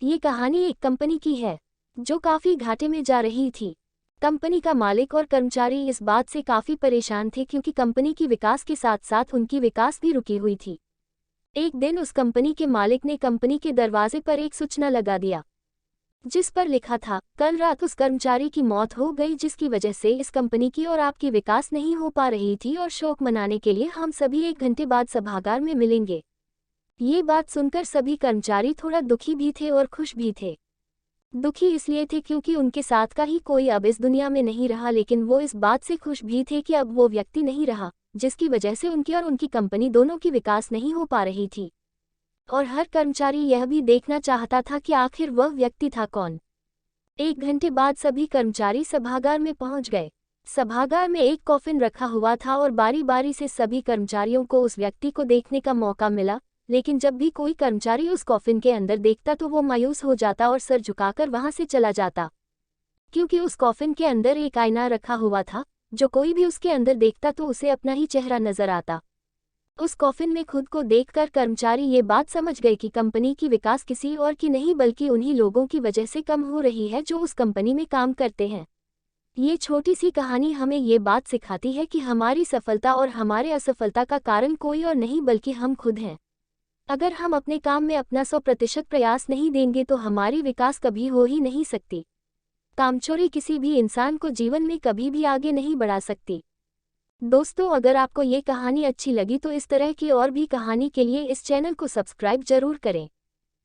ये कहानी एक कंपनी की है जो काफी घाटे में जा रही थी। कंपनी का मालिक और कर्मचारी इस बात से काफी परेशान थे क्योंकि कंपनी की विकास के साथ साथ उनकी विकास भी रुकी हुई थी। एक दिन उस कंपनी के मालिक ने कंपनी के दरवाजे पर एक सूचना लगा दिया जिस पर लिखा था, कल रात उस कर्मचारी की मौत हो गई जिसकी वजह से इस कंपनी की और आपकी विकास नहीं हो पा रही थी और शोक मनाने के लिए हम सभी 1 घंटे बाद सभागार में मिलेंगे। ये बात सुनकर सभी कर्मचारी थोड़ा दुखी भी थे और खुश भी थे। दुखी इसलिए थे क्योंकि उनके साथ का ही कोई अब इस दुनिया में नहीं रहा, लेकिन वो इस बात से खुश भी थे कि अब वो व्यक्ति नहीं रहा जिसकी वजह से उनकी और उनकी कंपनी दोनों की विकास नहीं हो पा रही थी। और हर कर्मचारी यह भी देखना चाहता था कि आखिर वह व्यक्ति था कौन। 1 घंटे बाद सभी कर्मचारी सभागार में पहुंच गए। सभागार में एक कॉफिन रखा हुआ था और बारी बारी से सभी कर्मचारियों को उस व्यक्ति को देखने का मौका मिला, लेकिन जब भी कोई कर्मचारी उस कॉफिन के अंदर देखता तो वो मायूस हो जाता और सर झुकाकर वहां से चला जाता, क्योंकि उस कॉफिन के अंदर एक आईना रखा हुआ था। जो कोई भी उसके अंदर देखता तो उसे अपना ही चेहरा नजर आता। उस कॉफिन में खुद को देखकर कर्मचारी ये बात समझ गए कि कंपनी की विकास किसी और की नहीं बल्कि उन्हीं लोगों की वजह से कम हो रही है जो उस कंपनी में काम करते हैं। ये छोटी सी कहानी हमें ये बात सिखाती है कि हमारी सफलता और हमारे असफलता का कारण कोई और नहीं बल्कि हम खुद हैं। अगर हम अपने काम में अपना 100% प्रयास नहीं देंगे तो हमारी विकास कभी हो ही नहीं सकती। कामचोरी किसी भी इंसान को जीवन में कभी भी आगे नहीं बढ़ा सकती। दोस्तों, अगर आपको ये कहानी अच्छी लगी तो इस तरह की और भी कहानी के लिए इस चैनल को सब्सक्राइब जरूर करें।